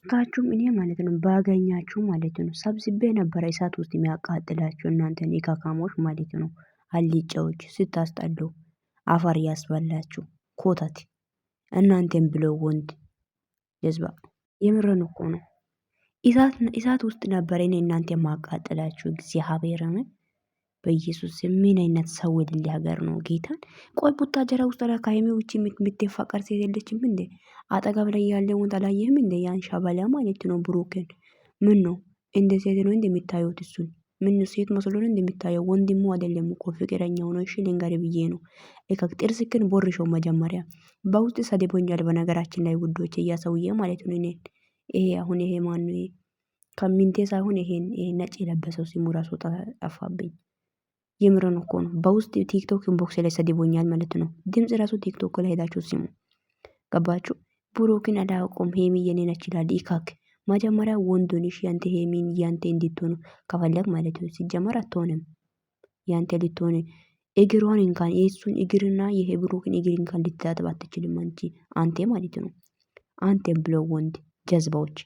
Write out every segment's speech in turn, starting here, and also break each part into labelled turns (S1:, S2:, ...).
S1: ሶስታችሁም እኔ ማለት ነው ባገኛችሁ ማለት ነው ሰብስቤ ነበረ እሳት ውስጥ የሚያቃጥላችሁ እናንተን ኢካካሞች ማለት ነው። አልጫዎች ስታስጠሉ አፈር ያስበላችሁ ኮተት እናንተን ብሎ ወንድ ጀዝባ የምረን እኮ ነው። እሳት ውስጥ ነበር እኔ እናንተ ማቃጠላችሁ እግዚአብሔርን በኢየሱስ ምን አይነት ሰው የሌለ ሀገር ነው ጌታን። ቆይ ቡታጀራ ውስጥ ላይ ከሀይሚ ውጪ የምትፋቀር ሴት የለችም እንዴ? አጠገብ ላይ ያለውን አላየህም እንዴ? ያን ሸበላ ማለት ነው ብሩክን። ምን ነው እንደ ሴት ነው እንደሚታዩት እሱን ምን ሴት መስሎ ነው እንደሚታየው? ወንድሙ አይደለም እኮ ፍቅረኛው ነው። እሺ ልንገር ብዬ ነው። እከክ ጥርስክን ቦርሾው መጀመሪያ በውስጥ ሰድቦኛል። በነገራችን ላይ ውዶች እያሰውየ ማለት ነው። እኔ ይሄ አሁን ይሄ ማን ነው? ከሚንቴ ሳይሆን ይሄን ነጭ የለበሰው ሲሙ ራሱ ጠፋብኝ። የምረን እኮ ነው። በውስጥ ቲክቶክ ኢንቦክስ ላይ ሰድቦኛል ማለት ነው። ድምጽ ራሱ ቲክቶክ ላይ ሄዳችሁ ሲሙ። ገባችሁ? ብሩክን አላውቀውም ሄሚ የኔ ነች ይላል። ኢካክ መጀመሪያ ወንዱን እሺ ያንተ ሄሚን ያንተ እንድትሆኑ ከፈለግ ማለት ነው። ሲጀመር አትሆንም ያንተ ልትሆን እግሯን እንኳን የሱን እግርና ይሄ ብሩክን እግር እንኳን ልታጠብ አትችልም አንተ ማለት ነው። አንተም ብሎ ወንድ ጀዝባዎች።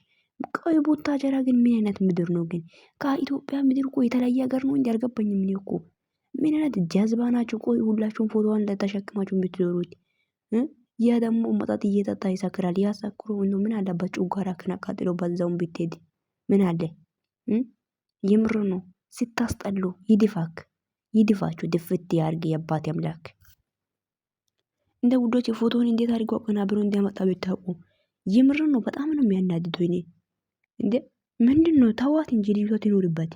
S1: ቆይ ቡታጀራ ግን ምን አይነት ምድር ነው ግን? ከኢትዮጵያ ምድር እኮ የተለያየ ሀገር ነው እንዴ? አልገባኝም እኔ እኮ ምን አይነት ጀዝባ ናችሁ? ቆይ ሁላችሁም ፎቶዋን ተሸክማችሁ የምትዞሩት ያ ደግሞ መጠጥ እየጠጣ ይሰክራል። ያሰክሩ ምን አለበት ጨጓራ ከነቃጥሎ በዛውን ብትሄድ ምን አለ? የምር ነው ስታስጠሉ። ይድፋችሁ ድፍት ያርግ የአባት አምላክ። እንደ ውዶች ፎቶውን እንዴት አድርገው አቀናብሮ እንዲያመጣ ብታውቁ። የምር ነው በጣም ነው የሚያናድደው። እኔ እንዴ ምንድነው? ተዋት እንጂ ልጅቷ ትኖርበት።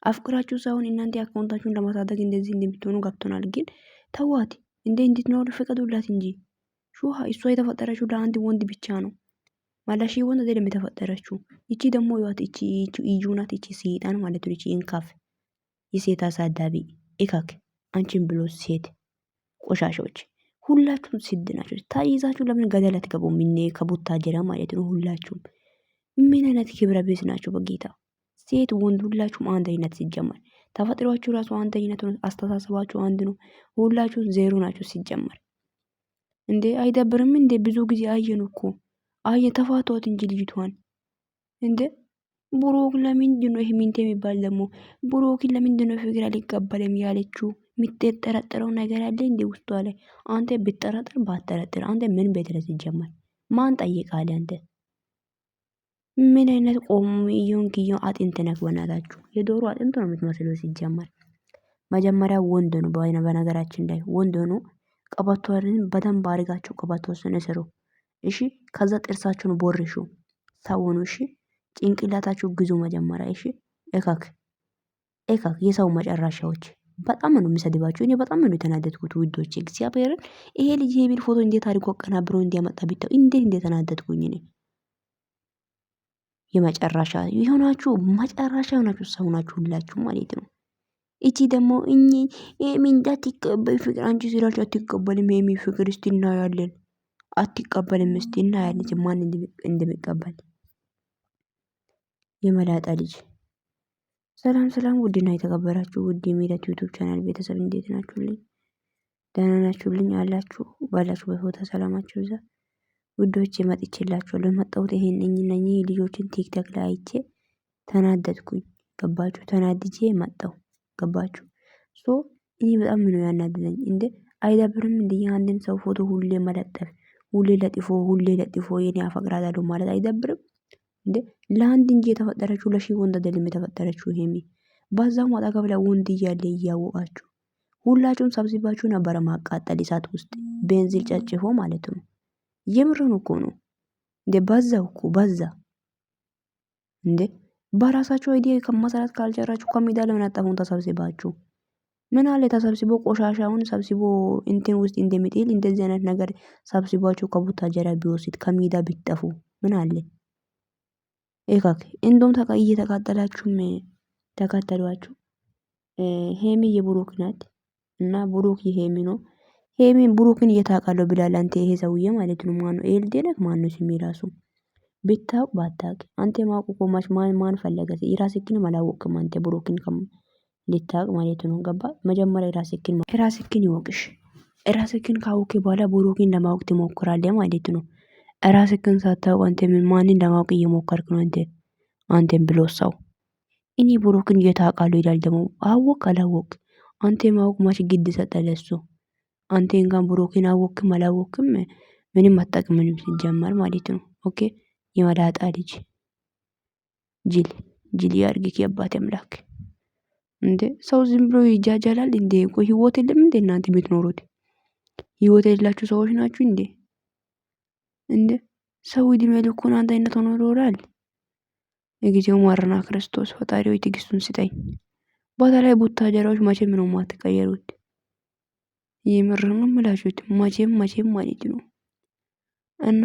S1: አፍቅራችሁ ሳይሆን እናንተ አካውንታችሁን ለማሳደግ እንደዚህ እንደምትሆኑ ገብቶናል። ግን ተዋት እንዴ እንድትኖር ፍቀዱላት እንጂ ሹሃ እሷ የተፈጠረችው ለአንድ ወንድ ብቻ ነው። ማለሺ ወንድ አይደለም የተፈጠረችው። እቺ ደግሞ ይዋት እቺ ኢዩናት እቺ ሰይጣን ማለት ነው። እቺ እንካፍ የሴት አሳዳቢ ኢካክ አንቺን ብሎ ሴት ቆሻሾች ሁላችሁም ስድ ናችሁ። ታይዛችሁ ለምን ገደል አትገቡም? ምን ከቡታጀራ ማለት ነው። ሁላችሁም ምን አይነት ክብረ ቢስ ናችሁ በጌታ። ሴት ወንድ ሁላችሁም አንድ አይነት ሲጀመር ተፈጥሯችሁ ራሱ አንድ አይነት ነው። አስተሳሰባችሁ አንድ ነው። ሁላችሁም ዜሮ ናችሁ ሲጀመር። እንዴ አይደብርም እንዴ? ብዙ ጊዜ አየን እኮ ተፋቷት እንጂ ልጅቷን። እንዴ ብሩክ ለምንድን ነው ይሄ ሚንቴ የሚባል ደግሞ ብሩክን ለምንድን ነው ፍቅር አልቀበልም ያለችው? የምትጠረጥረው ነገር አለ እንዴ ውስጧ ላይ? አንተ ብትጠረጥር ባትጠረጥር አንተ ምን ቤትረስ ይጀመር? ማን ጠይቃለ? አንተ ምን አይነት ቆሙ ይሁን አጥንት ነክ በናታችሁ። የዶሮ አጥንት ነው የምትመስለው ሲጀመር። መጀመሪያ ወንድ ነው በነገራችን ላይ ወንድ ነው። ቀበቶርን በደንብ አድርጋችሁ ቀበቶን ስሩ እሺ። ከዛ ጥርሳችሁን ቦርሹ ሰውኑ እሺ። ጭንቅላታችሁ ግዙ መጀመሪያ እሺ። እካክ የሰው መጨረሻዎች በጣም ነው የሚሰድባችሁ። እኔ በጣም ነው የተናደድኩት ውዶች እግዚአብሔርን። ይሄ ልጅ የሚል ፎቶ እንዴት አድርጎ አቀናብሮ እንዲያመጣ ቢታው እንዴት እንደተናደድኩኝ እኔ። የመጨረሻ የሆናችሁ መጨረሻ የሆናችሁ ሰው ናችሁ ሁላችሁ ማለት ነው። እቺ ደግሞ ሄሚ እንዳትቀበል ፍቅር አንቺ ስላልሽ አትቀበልም። ሄሚ ፍቅር እስቲ እናያለን። አትቀበልም እስቲ እናያለን ማን እንደሚቀበል። የመላጣ ልጅ ሰላም ውድና የተከበራችሁ ውድ የሜላት ዩቲዩብ ቻናል ቤተሰብ እንዴት ናችሁልኝ? ደህና ናችሁልኝ? አላችሁ ባላችሁ በፎታ ሰላማችሁ ይዛ ውዶች መጥቼላችኋለሁ። የመጣሁት ይሄን እነኚህ ልጆችን ቲክቶክ ላይ አይቼ ተናደድኩኝ። ገባችሁ? ተናድጄ መጣሁ። ገባችሁ? እኔ በጣም ነው ያናደደኝ። እንዴ አይደብርም እንዴ? አንድን ሰው ፎቶ ሁሌ መለጠፍ፣ ሁሌ ለጥፎ የኔ አፈቅራታለሁ ማለት አይደብርም እንዴ? ለአንድ እንጂ የተፈጠረችው ለሺህ ወንድ አይደለም የተፈጠረችው ሄሚ። በዛው አጠገብ ላይ ወንድ እያለ እያወቃችሁ ሁላችሁም ሰብስባችሁ ነበረ ማቃጠል እሳት ውስጥ ቤንዚል ጨጭፎ ማለት ነው። የምርን እኮ ነው እንዴ? በዛው እኮ በዛ እንዴ በራሳችሁ አይዲያ ከመሰራት ካልጨራችሁ ከሜዳ ለምን አጣፉን ተሰብስባችሁ? ምን አለ ተሰብስቦ ቆሻሻውን ሰብስቦ እንትን ውስጥ እንደሚጥል እንደዚህ አይነት ነገር ሰብስባችሁ ከቡታጀራ ቢወስድ ከሜዳ ቢጠፉ ምን አለ? ኤካክ እንደውም እየተቃጠላችሁም ተከተሏችሁ። ሄሚ የብሩክ ናት እና ብሩክ የሄሚ ነው። ሄሚን ብሩክን እየታቃለው ብላል። አንተ ይሄ ሰውዬ ማለት ነው ማን ነው? ኤልዴነክ ማን ነው ስሜ ራሱ ብታውቅ ባታውቅ አንተ ማውቁ ቆማች ማን ፈለገ? የራስህን አላወቅም አንተ ብሩክን ልታውቅ ማለት ነው። ገባ? መጀመሪያ የራስህን ይወቅሽ። ራስህን ካወቅህ በኋላ ብሩክን ለማወቅ ትሞክራለህ ማለት ነው። ራስህን ሳታውቅ አንተ ማንን ለማወቅ እየሞከርክ ነው? አንተን ብሎ ሰው እኔ ብሩክን የት አውቃለሁ ይላል ደግሞ። አወቅ አላወቅ አንተ ማወቅ ማች ግድ ሰጠ ለሱ። አንተ እንኳን ብሩክን አወቅክም አላወቅክም ምንም አትጠቅምንም ሲጀመር ማለት ነው። ኦኬ የመዳጣ ልጅ ጅል ጅል ያርግክ የአባቴ አምላክ። እንዴ ሰው ዝም ብሎ ይጃጃላል እንዴ? ቆይ ህይወት የለም እንዴ እናንተ የምትኖሩት? ህይወት የሌላችሁ ሰዎች ናችሁ እንዴ? እንዴ ሰው እድሜ ልኩን አንድ አይነት ሆኖ ይኖራል? የጊዜው ማረና ክርስቶስ ፈጣሪ ሆይ ትዕግስቱን ስጠኝ። በተለይ ቡታጀራዎች መቼም ነው የማትቀየሩት። የምር ነው የምላችሁት መቼም ማለት ነው። እና